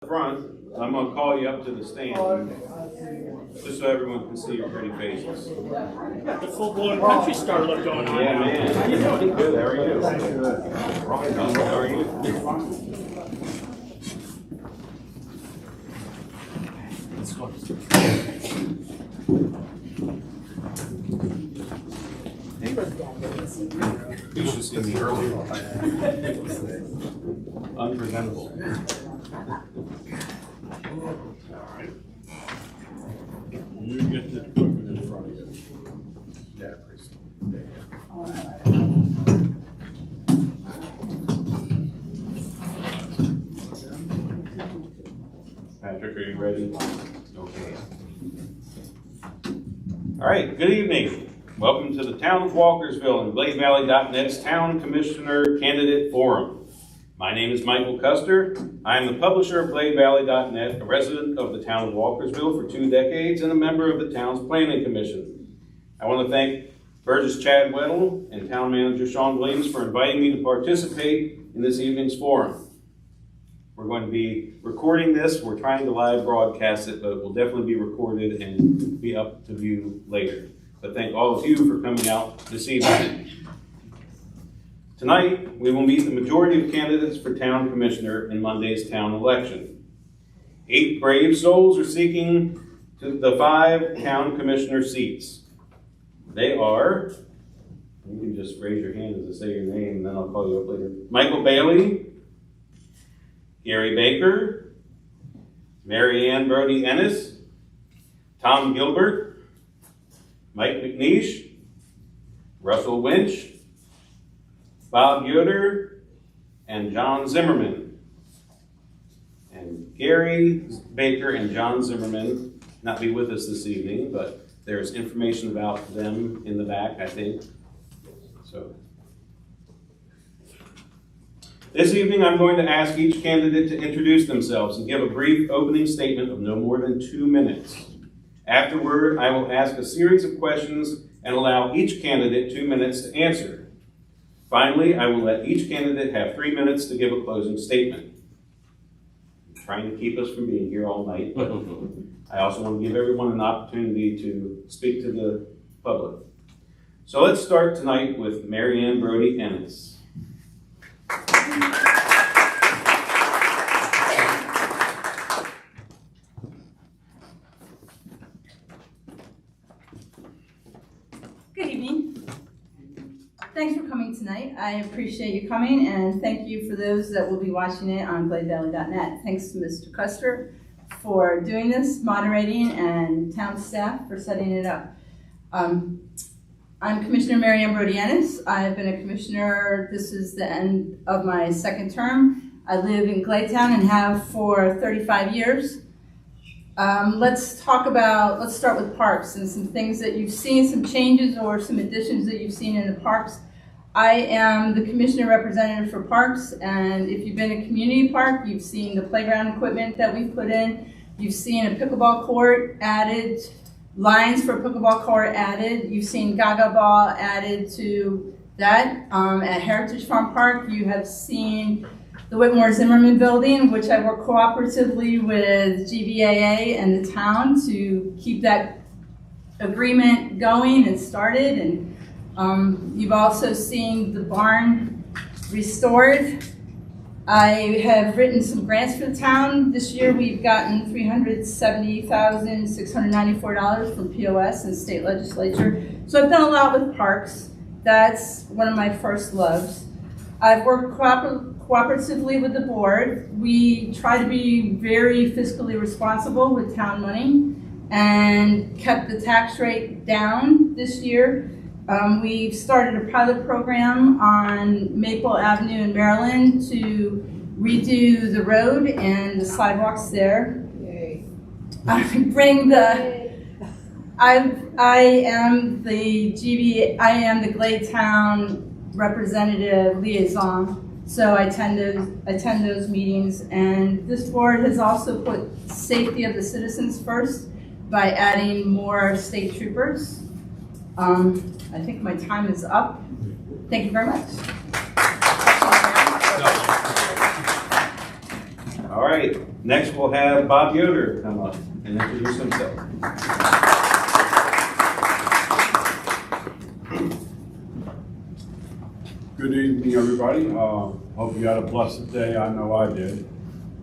front. I'm going to call you up to the stand, just so everyone can see your pretty faces. Got the full-blown country star look going on. Yeah, now. man. How you doing? Good. How are you? How are you? Let's go. You should see me earlier. Unpresentable. You get the equipment in front of you. Yeah, Patrick, are you ready? Okay. All right, good evening. Welcome to the Town of Walkersville and GladeValley.net's Town Commissioner Candidate Forum. My name is Michael Custer. I am the publisher of GladeValley.net, a resident of the Town of Walkersville for 2 decades and a member of the town's Planning Commission. I want to thank Burgess Chad Weddle and Town Manager Sean Williams for inviting me to participate in this evening's forum. We're going to be recording this. We're trying to live broadcast it, but it will definitely be recorded and be up to view later. But thank all of you for coming out this evening. Tonight, we will meet the majority of candidates for town commissioner in Monday's town election. 8 brave souls are seeking the 5 town commissioner seats. They are, you can just raise your hand as I say your name, and then I'll call you up later. Michael Bailey, Gary Baker, Mary Ann Brody Ennis, Tom Gilbert, Mike McNeish, Russell Winch, Bob Yoder, and John Zimmerman. And Gary Baker and John Zimmerman not be with us this evening, but there's information about them in the back, I think. So, this evening I'm going to ask each candidate to introduce themselves and give a brief opening statement of no more than 2 minutes. Afterward, I will ask a series of questions and allow each candidate 2 minutes to answer. Finally, I will let each candidate have 3 minutes to give a closing statement. I'm trying to keep us from being here all night, but I also want to give everyone an opportunity to speak to the public. So let's start tonight with Mary Ann Brody Ennis. Good evening. Thanks for coming tonight. I appreciate you coming, and thank you for those that will be watching it on GladeValley.net. Thanks to Mr. Custer for doing this, moderating, and town staff for setting it up. I'm Commissioner Mary Ann Brody Ennis. I've been a commissioner, this is the end of my 2nd term. I live in Gladetown and have for 35 years. Let's start with parks and some things that you've seen, some changes or some additions that you've seen in the parks. I am the commissioner representative for parks, and if you've been a community park, you've seen the playground equipment that we've put in. You've seen a pickleball court added, lines for a pickleball court added. You've seen Gaga Ball added to that. At Heritage Farm Park, you have seen the Whitmore Zimmerman building, which I work cooperatively with GVAA and the town to keep that agreement going and started. And you've also seen the barn restored. I have written some grants for the town. This year we've gotten $370,694 from POS and state legislature. So I've done a lot with parks. That's one of my first loves. I've worked cooperatively with the board. We try to be very fiscally responsible with town money and kept the tax rate down this year. We've started a pilot program on Maple Avenue in Maryland to redo the road and the sidewalks there. Yay. I am the Gladetown representative liaison. So I attend those meetings, and this board has also put safety of the citizens first by adding more state troopers. I think my time is up. Thank you very much. All All right, next we'll have Bob Yoder come up and introduce himself. Good evening, everybody. Hope you had a blessed day. I know I did.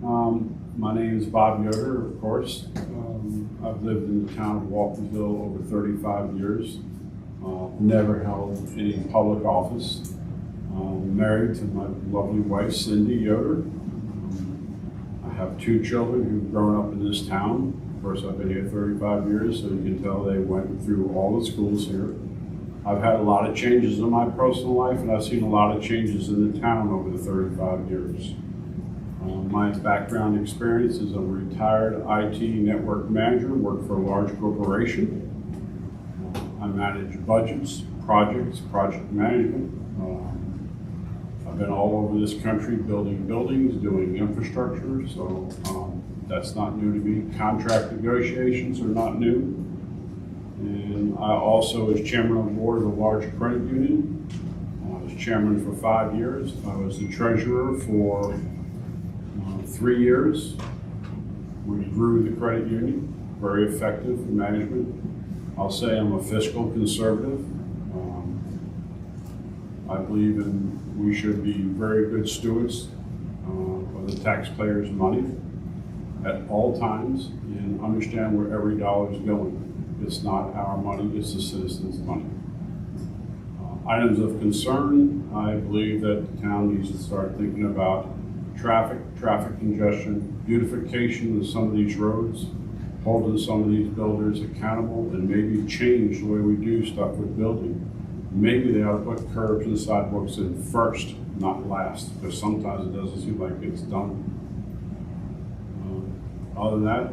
My name is Bob Yoder, of course. I've lived in the town of Walkersville over 35 years. Never held any public office. Married to my lovely wife, Cindy Yoder. I have 2 children who've grown up in this town. Of course, I've been here 35 years, so you can tell they went through all the schools here. I've had a lot of changes in my personal life, and I've seen a lot of changes in the town over the 35 years. My background experience is a retired IT network manager, worked for a large corporation. I manage budgets, projects, project management. I've been all over this country building buildings, doing infrastructure, so that's not new to me. Contract negotiations are not new. And I also was chairman of the board of a large credit union. I was chairman for 5 years. I was the treasurer for 3 years. We grew the credit union, very effective in management. I'll say I'm a fiscal conservative. I believe we should be very good stewards of the taxpayers' money at all times and understand where every dollar is going. It's not our money, it's the citizens' money. Items of concern, I believe that the town needs to start thinking about traffic congestion, beautification of some of these roads, holding some of these builders accountable, and maybe change the way we do stuff with building. Maybe they ought to put curbs and sidewalks in first, not last, because sometimes it doesn't seem like it's done. Other than that,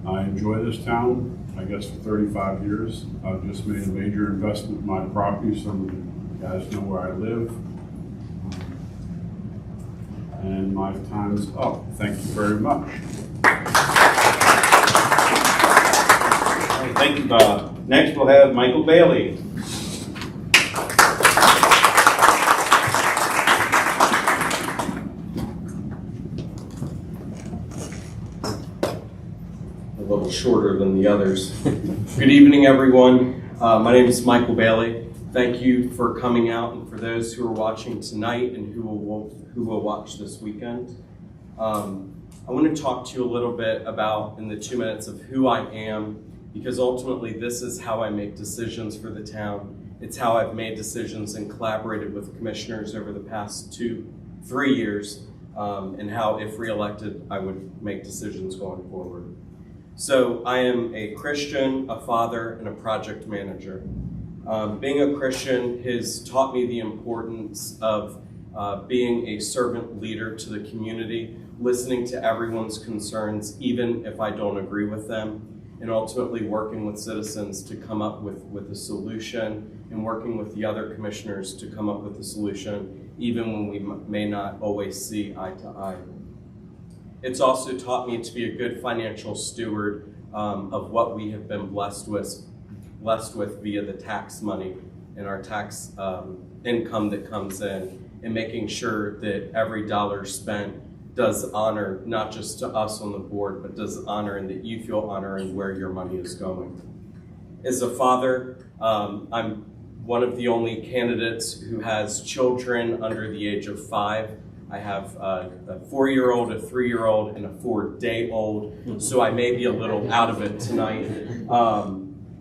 I enjoy this town. I guess for 35 years, I've just made a major investment in my property. Some of you guys know where I live. And my time is up. Thank you very much. All right, thank you, Bob. Next, we'll have Michael Bailey. A little shorter than the others. Good evening, everyone. My name is Michael Bailey. Thank you for coming out, and for those who are watching tonight and who will watch this weekend. I want to talk to you a little bit about, in the 2 minutes, of who I am, because ultimately this is how I make decisions for the town. It's how I've made decisions and collaborated with commissioners over the past 2-3 years, and how, if reelected, I would make decisions going forward. So I am a Christian, a father, and a project manager. Being a Christian has taught me the importance of being a servant leader to the community, listening to everyone's concerns, even if I don't agree with them, and ultimately working with citizens to come up with a solution, and working with the other commissioners to come up with a solution, even when we may not always see eye to eye. It's also taught me to be a good financial steward of what we have been blessed with via the tax money and our tax income that comes in, and making sure that every dollar spent does honor, not just to us on the board, but does honor, and that you feel honor in where your money is going. As a father, I'm one of the only candidates who has children under the age of 5. I have a 4-year-old, a 3-year-old, and a 4-day-old, so I may be a little out of it tonight.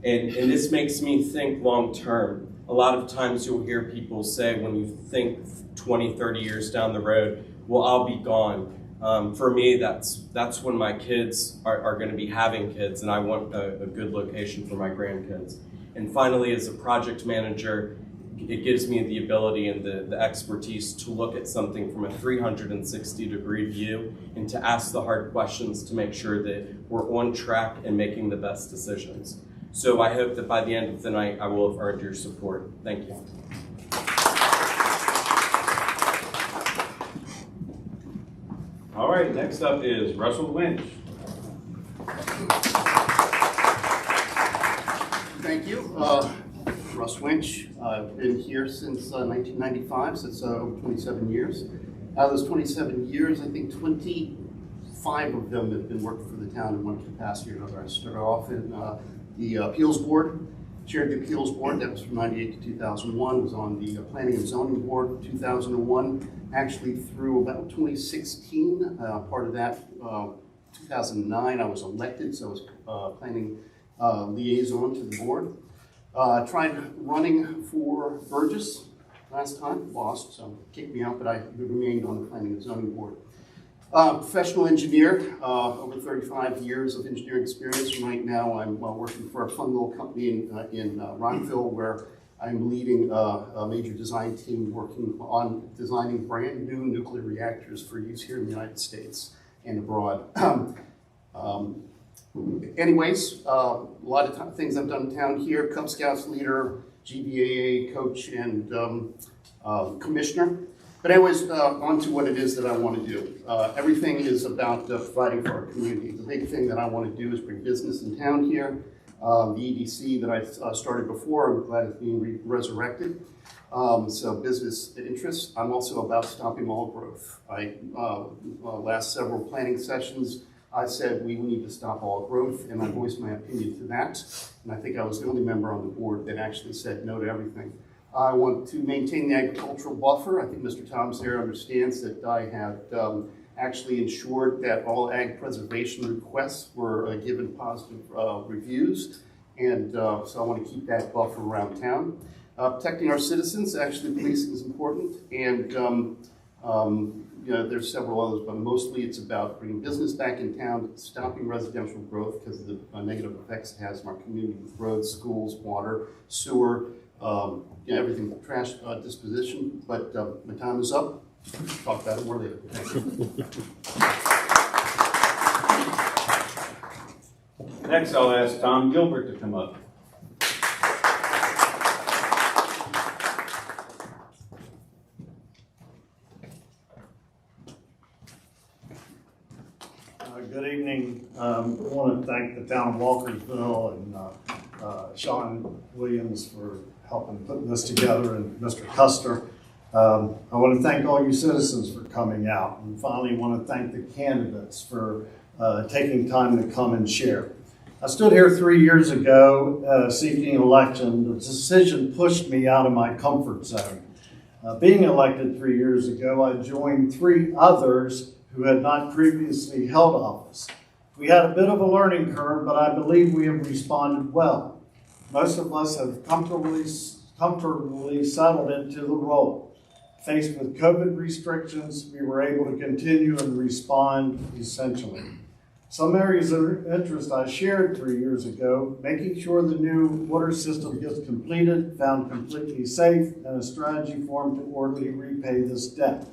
And this makes me think long term. A lot of times you'll hear people say, when you think 20, 30 years down the road, well, I'll be gone. For me, that's when my kids are going to be having kids, and I want a good location for my grandkids. And finally, as a project manager, it gives me the ability and the expertise to look at something from a 360-degree view, and to ask the hard questions to make sure that we're on track and making the best decisions. So I hope that by the end of the night, I will have earned your support. Thank you. All right, next up is Russell Lynch. Thank you. Russ Winch. I've been here since 1995, so it's over 27 years. Out of those 27 years, I think 23 5 of them have been working for the town in one capacity or another. I started off in the appeals board, chaired the appeals board, that was from 98 to 2001, was on the planning and zoning board 2001, actually through about 2016, part of that 2009 I was elected, so I was planning liaison to the board. Tried running for Burgess last time, lost, so kicked me out, but I remained on the planning and zoning board. Professional engineer, over 35 years of engineering experience. Right now I'm working for a fun little company in Rockville, where I'm leading a major design team working on designing brand new nuclear reactors for use here in the United States and abroad. Anyways, a lot of things I've done in town here: Cub Scouts leader, GBAA coach, and commissioner. But anyways, on to what it is that I want to do. Everything is about providing for our community. The big thing that I want to do is bring business in town here. The EDC that I started before, I'm glad it's being resurrected. So business interests. I'm also about stopping all growth. Last several planning sessions, I said we need to stop all growth, and I voiced my opinion to that. And I think I was the only member on the board that actually said no to everything. I want to maintain the agricultural buffer. I think Mr. Thomas there understands that I have actually ensured that all ag preservation requests were given positive reviews. And so I want to keep that buffer around town. Protecting our citizens, actually policing is important. And you know, there's several others, but mostly it's about bringing business back in town, stopping residential growth because of the negative effects it has on our community with roads, schools, water, sewer, you know, everything, trash disposition. But my time is up. Talk about it more later. Thank you. Next, I'll ask Tom Gilbert to come up. Good evening. I want to thank the town of Walkersville and Sean Williams for helping put this together, and Mr. Custer. I want to thank all you citizens for coming out, and finally want to thank the candidates for taking time to come and share. I stood here 3 years ago seeking election. The decision pushed me out of my comfort zone. Being elected 3 years ago, I joined 3 others who had not previously held office. We had a bit of a learning curve, but I believe we have responded well. Most of us have comfortably settled into the role. Faced with COVID restrictions, we were able to continue and respond essentially. Some areas of interest I shared 3 years ago: making sure the new water system gets completed, found completely safe, and a strategy formed to orderly repay this debt.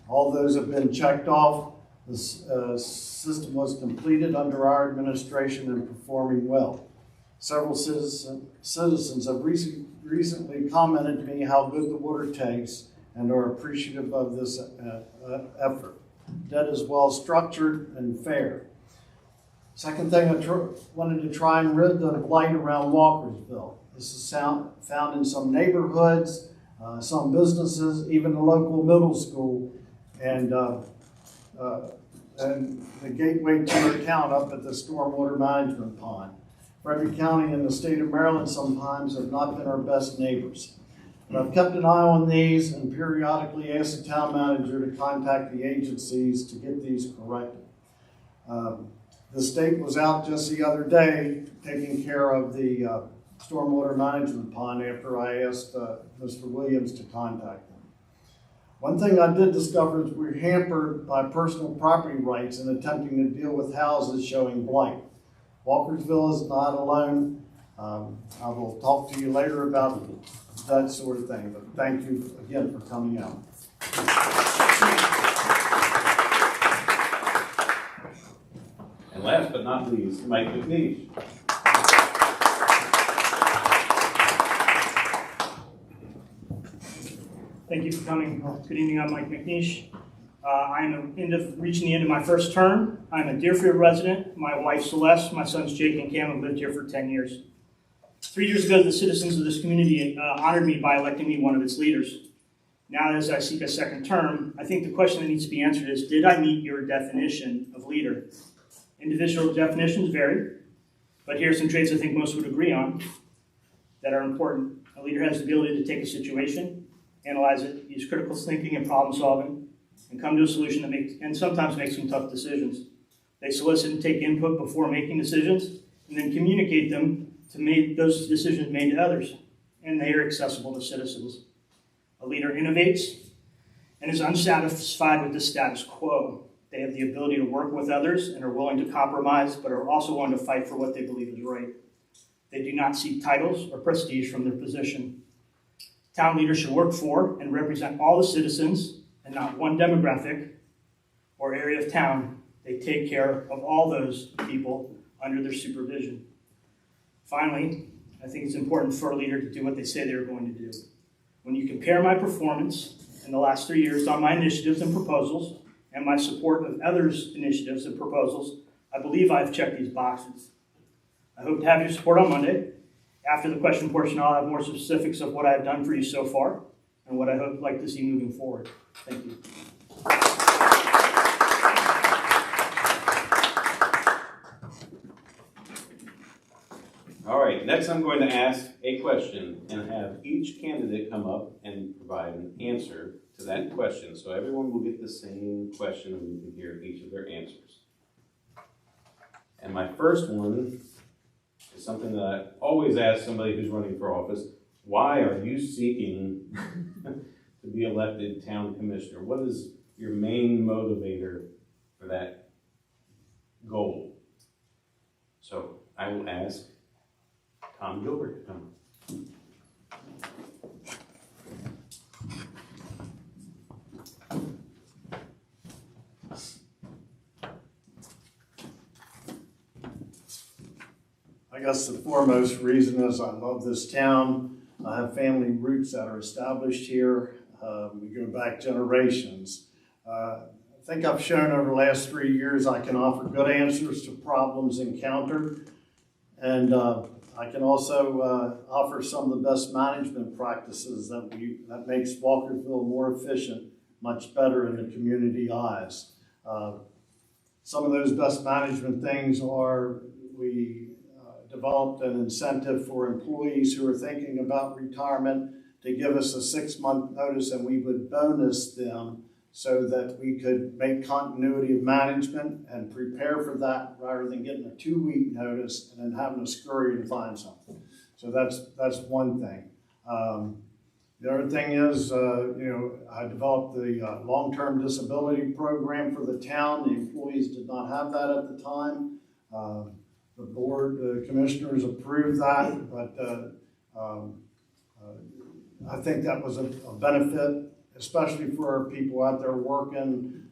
All those have been checked off. The system was completed under our administration and performing well. Several citizens have recently commented to me how good the water tastes and are appreciative of this effort. Debt is well structured and fair. Second thing, I wanted to try and rid the blight around Walkersville. This is found in some neighborhoods, some businesses, even the local middle school, and the gateway to our town up at the stormwater management pond. Frederick County and the state of Maryland sometimes have not been our best neighbors. But I've kept an eye on these and periodically asked the town manager to contact the agencies to get these corrected. The state was out just the other day taking care of the stormwater management pond after I asked Mr. Williams to contact them. One thing I did discover is we're hampered by personal property rights in attempting to deal with houses showing blight. Walkersville is not alone. I will talk to you later about that sort of thing, but thank you again for coming out. And last but not least, Mike McNeish. Thank you for coming. Good evening, I'm Mike McNeish. I'm reaching the end of my first term. I'm a Deerfield resident. My wife Celeste, my sons Jake and Cam have lived here for 10 years. 3 years ago, the citizens of this community honored me by electing me one of its leaders. Now, as I seek a second term, I think the question that needs to be answered is, did I meet your definition of leader? Individual definitions vary, but here are some traits I think most would agree on that are important. A leader has the ability to take a situation, analyze it, use critical thinking and problem solving, and come to a solution and sometimes make some tough decisions. They solicit and take input before making decisions, and then communicate them to make those decisions made to others, and they are accessible to citizens. A leader innovates and is unsatisfied with the status quo. They have the ability to work with others and are willing to compromise, but are also willing to fight for what they believe is right. They do not seek titles or prestige from their position. Town leaders should work for and represent all the citizens and not one demographic or area of town. They take care of all those people under their supervision. Finally, I think it's important for a leader to do what they say they're going to do. When you compare my performance in the last 3 years on my initiatives and proposals and my support of others' initiatives and proposals, I believe I've checked these boxes. I hope to have your support on Monday. After the question portion, I'll have more specifics of what I've done for you so far and what I hope like to see moving forward. Thank you. All right, next I'm going to ask a question and have each candidate come up and provide an answer to that question. So everyone will get the same question and we can hear each of their answers. And my first one is something that I always ask somebody who's running for office. Why are you seeking to be elected town commissioner? What is your main motivator for that goal? So I will ask Tom Gilbert to come. I guess the foremost reason is I love this town. I have family roots that are established here. We go back generations. I think I've shown over the last 3 years I can offer good answers to problems encountered. And I can also offer some of the best management practices that makes Walkersville more efficient, much better in the community eyes. Some of those best management things are we developed an incentive for employees who are thinking about retirement to give us a 6-month notice, and we would bonus them so that we could make continuity of management and prepare for that rather than getting a 2-week notice and then having to scurry and find something. So that's one thing. The other thing is, I developed the long-term disability program for the town. The employees did not have that at the time. The board, commissioners approved that, but I think that was a benefit, especially for our people out there working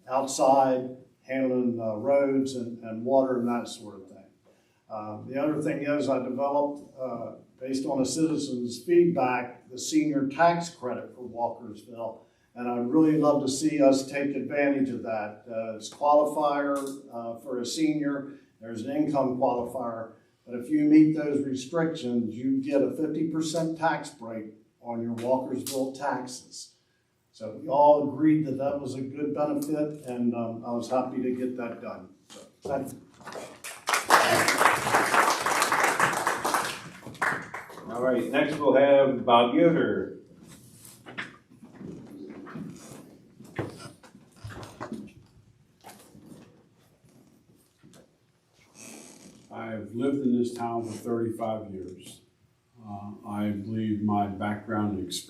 outside, handling roads and water and that sort of thing. The other thing is I developed, based on a citizen's feedback, the senior tax credit for Walkersville, and I'd really love to see us take advantage of that. It's a qualifier for a senior. There's an income qualifier, but if you meet those restrictions, you get a 50% tax break on your Walkersville taxes. So we all agreed that that was a good benefit, and I was happy to get that done. So, thank you. All right, next we'll have Bob Yoder. I've lived in this town for 35 years. I believe my background and experience